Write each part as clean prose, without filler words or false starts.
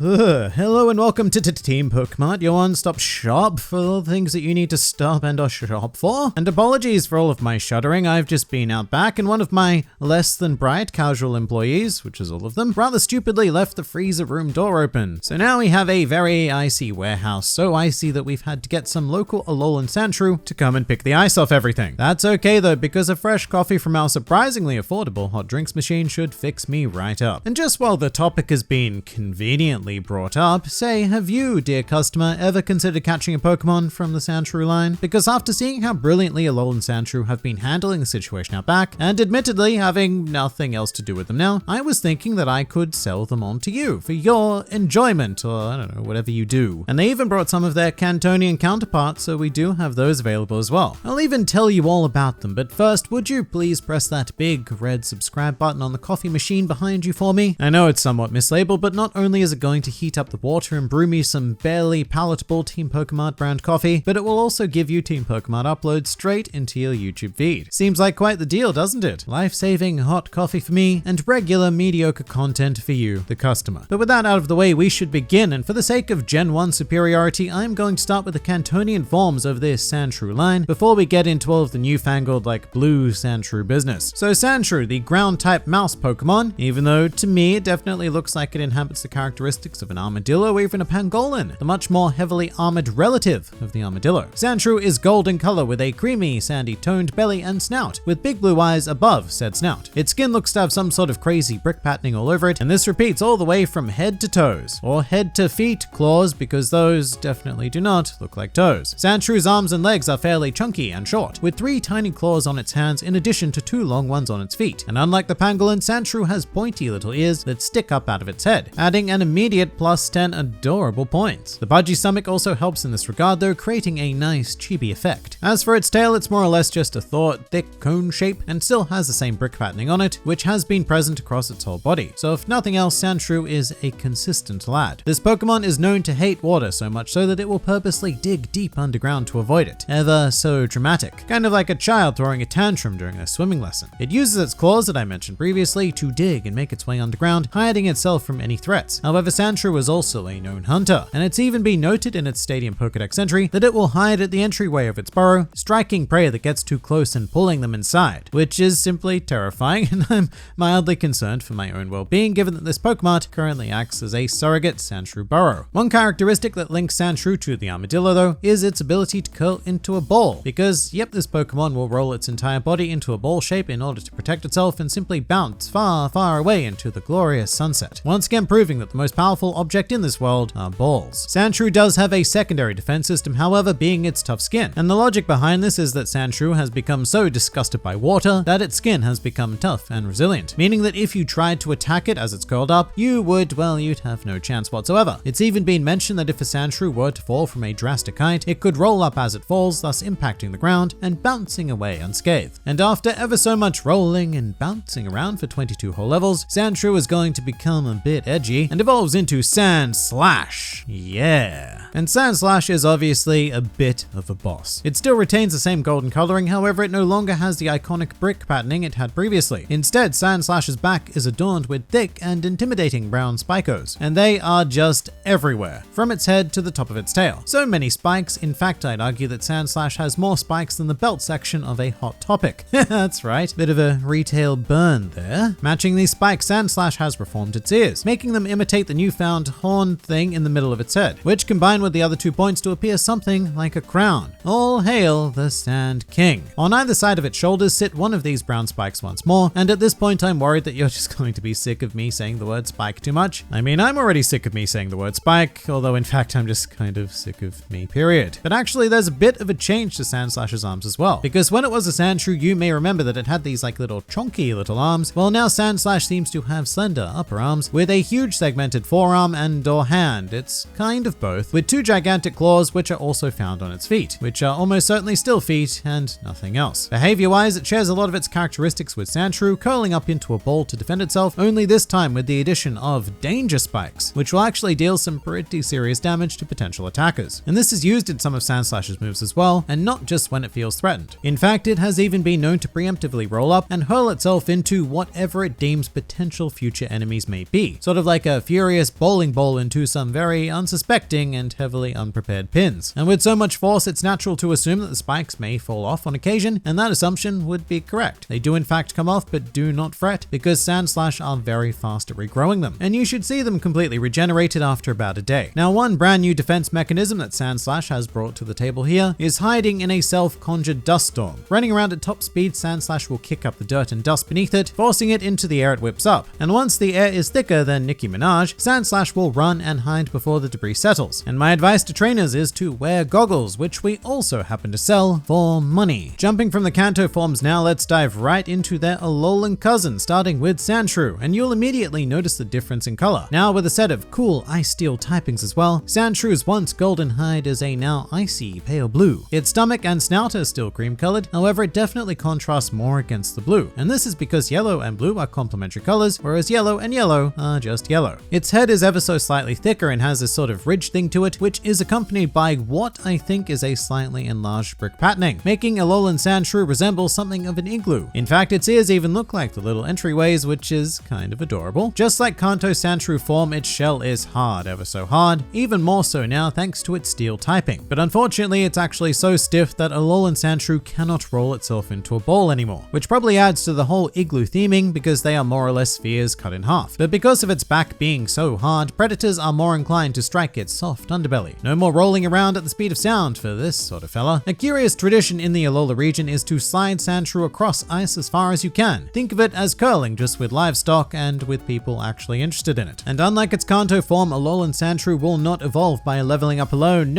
Hello and welcome to Team PokeMart, your one-stop shop for all the things that you need to stop and or shop for. And apologies for all of my shuddering, I've just been out back and one of my less than bright casual employees, which is all of them, rather stupidly left the freezer room door open. So now we have a very icy warehouse, so icy that we've had to get some local Alolan Sandshrew to come and pick the ice off everything. That's okay though, because a fresh coffee from our surprisingly affordable hot drinks machine should fix me right up. And just while the topic has been conveniently brought up, say, have you, dear customer, ever considered catching a Pokemon from the Sandshrew line? Because after seeing how brilliantly Alolan Sandshrew have been handling the situation out back, and admittedly having nothing else to do with them now, I was thinking that I could sell them on to you for your enjoyment, or I don't know, whatever you do. And they even brought some of their Cantonian counterparts, so we do have those available as well. I'll even tell you all about them, but first, would you please press that big red subscribe button on the coffee machine behind you for me? I know it's somewhat mislabeled, but not only is it going to heat up the water and brew me some barely palatable Team PokeMart brand coffee, but it will also give you Team PokeMart uploads straight into your YouTube feed. Seems like quite the deal, doesn't it? Life-saving hot coffee for me and regular mediocre content for you, the customer. But with that out of the way, we should begin, and for the sake of Gen 1 superiority, I'm going to start with the Cantonian forms of this Sandshrew line before we get into all of the newfangled blue Sandshrew business. So Sandshrew, the ground type mouse Pokemon, even though to me it definitely looks like it inhabits the characteristics of an armadillo or even a pangolin, the much more heavily armored relative of the armadillo. Sandshrew is gold in color with a creamy, sandy toned belly and snout, with big blue eyes above said snout. Its skin looks to have some sort of crazy brick patterning all over it, and this repeats all the way from head to toes, or head to feet, claws, because those definitely do not look like toes. Sandshrew's arms and legs are fairly chunky and short, with 3 tiny claws on its hands in addition to 2 long ones on its feet. And unlike the pangolin, Sandshrew has pointy little ears that stick up out of its head, adding an immediate plus 10 adorable points. The budgie stomach also helps in this regard though, creating a nice chibi effect. As for its tail, it's more or less just a thick cone shape and still has the same brick patterning on it, which has been present across its whole body. So if nothing else, Sandshrew is a consistent lad. This Pokemon is known to hate water so much so that it will purposely dig deep underground to avoid it. Ever so dramatic. Kind of like a child throwing a tantrum during a swimming lesson. It uses its claws that I mentioned previously to dig and make its way underground, hiding itself from any threats. However, Sandshrew is also a known hunter, and it's even been noted in its Stadium Pokedex entry that it will hide at the entryway of its burrow, striking prey that gets too close and pulling them inside, which is simply terrifying, and I'm mildly concerned for my own well-being given that this PokeMart currently acts as a surrogate Sandshrew burrow. One characteristic that links Sandshrew to the armadillo though is its ability to curl into a ball, because yep, this Pokemon will roll its entire body into a ball shape in order to protect itself and simply bounce far, far away into the glorious sunset. Once again proving that the most powerful object in this world are balls. Sandshrew does have a secondary defense system, however, being its tough skin. And the logic behind this is that Sandshrew has become so disgusted by water that its skin has become tough and resilient, meaning that if you tried to attack it as it's curled up, you'd have no chance whatsoever. It's even been mentioned that if a Sandshrew were to fall from a drastic height, it could roll up as it falls, thus impacting the ground and bouncing away unscathed. And after ever so much rolling and bouncing around for 22 whole levels, Sandshrew is going to become a bit edgy and evolves into Sandslash. Yeah. And Sandslash is obviously a bit of a boss. It still retains the same golden coloring, however it no longer has the iconic brick patterning it had previously. Instead, Sandslash's back is adorned with thick and intimidating brown spikos, and they are just everywhere, from its head to the top of its tail. So many spikes, in fact I'd argue that Sandslash has more spikes than the belt section of a Hot Topic. That's right, bit of a retail burn there. Matching these spikes, Sandslash has reformed its ears, making them imitate the newfound horn thing in the middle of its head, which combined with the other 2 points to appear something like a crown. All hail the Sand King. On either side of its shoulders sit one of these brown spikes once more, and at this point I'm worried that you're just going to be sick of me saying the word spike too much. I mean, I'm already sick of me saying the word spike, although in fact I'm just kind of sick of me, period. But actually there's a bit of a change to Sandslash's arms as well, because when it was a Sandshrew you may remember that it had these little chunky little arms. Well, now Sandslash seems to have slender upper arms with a huge segmented forearm and or hand. It's kind of both, with 2 gigantic claws which are also found on its feet, which are almost certainly still feet and nothing else. Behavior-wise, it shares a lot of its characteristics with Sandshrew, curling up into a ball to defend itself, only this time with the addition of danger spikes, which will actually deal some pretty serious damage to potential attackers. And this is used in some of Sandslash's moves as well, and not just when it feels threatened. In fact, it has even been known to preemptively roll up and hurl itself into whatever it deems potential future enemies may be, sort of like a furious bowling ball into some very unsuspecting and heavily unprepared pins. And with so much force, it's natural to assume that the spikes may fall off on occasion, and that assumption would be correct. They do in fact come off, but do not fret, because Sandslash are very fast at regrowing them, and you should see them completely regenerated after about a day. Now, one brand new defense mechanism that Sandslash has brought to the table here is hiding in a self-conjured dust storm. Running around at top speed, Sandslash will kick up the dirt and dust beneath it, forcing it into the air it whips up. And once the air is thicker than Nicki Minaj, Sandslash will run and hide before the debris settles. And my advice to trainers is to wear goggles, which we also happen to sell for money. Jumping from the Kanto forms now, let's dive right into their Alolan cousin, starting with Sandshrew, and you'll immediately notice the difference in color. Now with a set of cool ice steel typings as well, Sandshrew's once golden hide is a now icy pale blue. Its stomach and snout are still cream colored, however it definitely contrasts more against the blue, and this is because yellow and blue are complementary colors, whereas yellow and yellow are just yellow. Its head is ever so slightly thicker and has this sort of ridge thing to it, which is accompanied by what I think is a slightly enlarged brick patterning, making Alolan Sandshrew resemble something of an igloo. In fact, its ears even look like the little entryways, which is kind of adorable. Just like Kanto Sandshrew form, its shell is hard, ever so hard, even more so now thanks to its steel typing. But unfortunately, it's actually so stiff that Alolan Sandshrew cannot roll itself into a ball anymore, which probably adds to the whole igloo theming because they are more or less spheres cut in half. But because of its back being so hard, predators are more inclined to strike its soft underbelly. No more rolling around at the speed of sound for this sort of fella. A curious tradition in the Alola region is to slide Sandshrew across ice as far as you can. Think of it as curling, just with livestock and with people actually interested in it. And unlike its Kanto form, Alolan Sandshrew will not evolve by leveling up alone.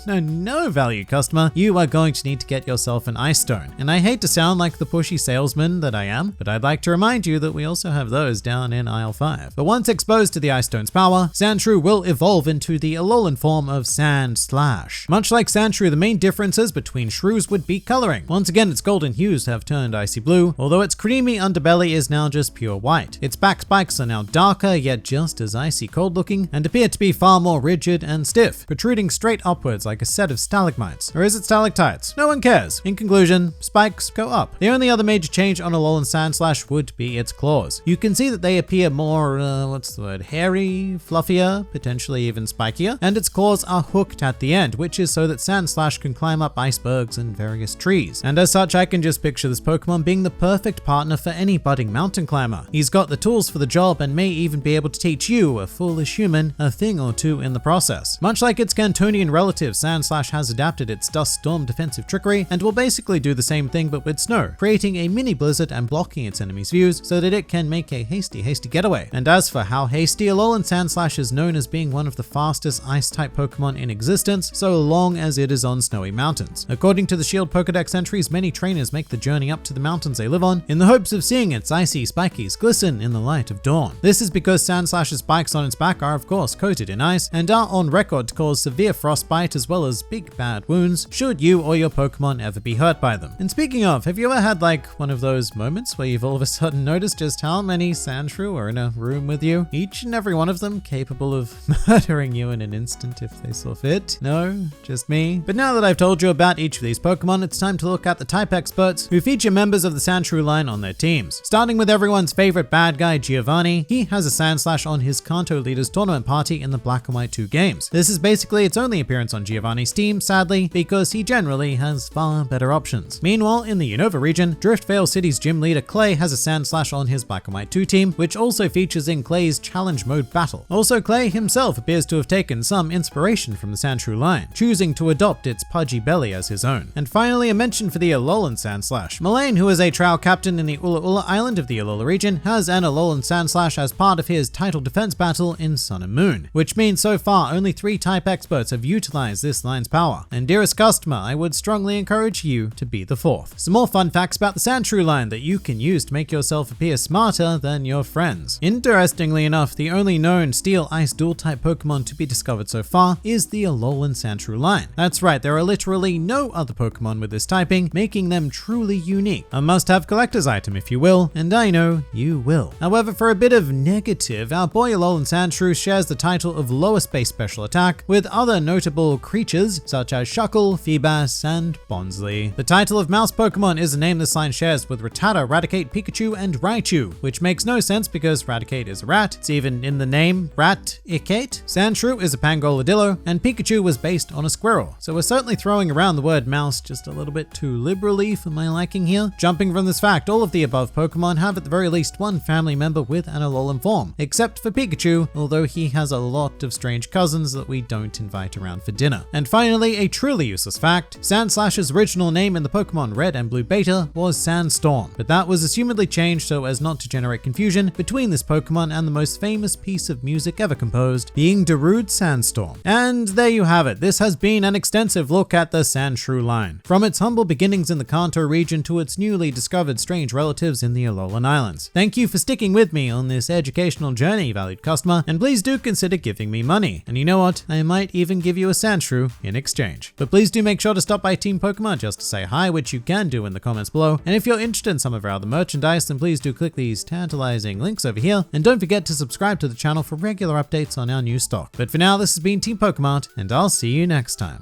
No, value customer. You are going to need to get yourself an ice stone. And I hate to sound like the pushy salesman that I am, but I'd like to remind you that we also have those down in aisle 5. But once exposed to the ice stone's power, Sandshrew will evolve into the Alolan form of Sandslash. Much like Sandshrew, the main differences between shrews would be coloring. Once again, its golden hues have turned icy blue, although its creamy underbelly is now just pure white. Its back spikes are now darker, yet just as icy cold looking, and appear to be far more rigid and stiff, protruding straight upwards like a set of stalagmites. Or is it stalactites? No one cares. In conclusion, spikes go up. The only other major change on Alolan Sandslash would be its claws. You can see that they appear more, hairy, fluffier, potentially even spikier, and its claws are hooked at the end, which is so that Sandslash can climb up icebergs and various trees. And as such, I can just picture this Pokemon being the perfect partner for any budding mountain climber. He's got the tools for the job and may even be able to teach you, a foolish human, a thing or two in the process. Much like its Cantonian relative, Sandslash has adapted its Dust Storm defensive trickery and will basically do the same thing but with snow, creating a mini blizzard and blocking its enemies' views so that it can make a hasty getaway. And as for how hasty, Alolan Sandslash is known as being one of the fastest ice-type Pokemon in existence, so long as it is on snowy mountains. According to the Shield Pokedex entries, many trainers make the journey up to the mountains they live on in the hopes of seeing its icy spikies glisten in the light of dawn. This is because Sandslash's spikes on its back are of course coated in ice and are on record to cause severe frostbite as well as big bad wounds should you or your Pokemon ever be hurt by them. And speaking of, have you ever had like one of those moments where you've all of a sudden noticed just how many Sandshrew are in a room with you? Each and every one of them capable of murdering you in an instant if they saw fit? No, just me. But now that I've told you about each of these Pokemon, it's time to look at the type experts who feature members of the Sandshrew line on their teams. Starting with everyone's favorite bad guy, Giovanni, he has a Sandslash on his Kanto Leaders tournament party in the Black and White 2 games. This is basically its only appearance on Giovanni's team, sadly, because he generally has far better options. Meanwhile, in the Unova region, Driftvale City's gym leader Clay has a Sandslash on his Black and White 2 team, which also features in Clay's challenge mode battle. Also, Clay himself appears to have taken some inspiration from the Sandshrew line, choosing to adopt its pudgy belly as his own. And finally, a mention for the Alolan Sandslash. Mullane, who is a trial captain in the Ula Ula Island of the Alola region, has an Alolan Sandslash as part of his title defense battle in Sun and Moon, which means so far only 3 type experts have utilized this line's power. And dearest customer, I would strongly encourage you to be the 4th. Some more fun facts about the Sandshrew line that you can use to make yourself appear smarter than your friends. Interestingly enough, the only known Steel Ice dual type Pokemon to be discovered so far is the Alolan Sandshrew line. That's right, there are literally no other Pokemon with this typing, making them truly unique. A must-have collector's item if you will, and I know you will. However, for a bit of negative, our boy Alolan Sandshrew shares the title of lowest base special attack with other notable creatures such as Shuckle, Feebas, and Bonsly. The title of mouse Pokemon is a name this line shares with Rattata, Raticate, Pikachu, and Raichu, which makes no sense because Raticate is a rat, It's even in the name, Rat-icate. Sandshrew is a pangolodillo, and Pikachu was based on a squirrel. So we're certainly throwing around the word mouse just a little bit too liberally for my liking here. Jumping from this fact, all of the above Pokemon have at the very least one family member with an Alolan form, except for Pikachu, although he has a lot of strange cousins that we don't invite around for dinner. And finally, a truly useless fact, Sandslash's original name in the Pokemon Red and Blue Beta was Sandstorm, but that was assumedly changed so as not to generate confusion between this Pokemon and the most famous piece of music ever composed, being Darude Sandstorm. And there you have it. This has been an extensive look at the Sandshrew line, from its humble beginnings in the Kanto region to its newly discovered strange relatives in the Alolan Islands. Thank you for sticking with me on this educational journey, valued customer, and please do consider giving me money. And you know what? I might even give you a Sandshrew in exchange. But please do make sure to stop by Team PokeMart just to say hi, which you can do in the comments below. And if you're interested in some of our other merchandise, then please do click these tantalizing links over here. And don't forget to subscribe to the channel for regular updates on our new stock. But for now, this has been Team PokeMart, and I'll see you next time.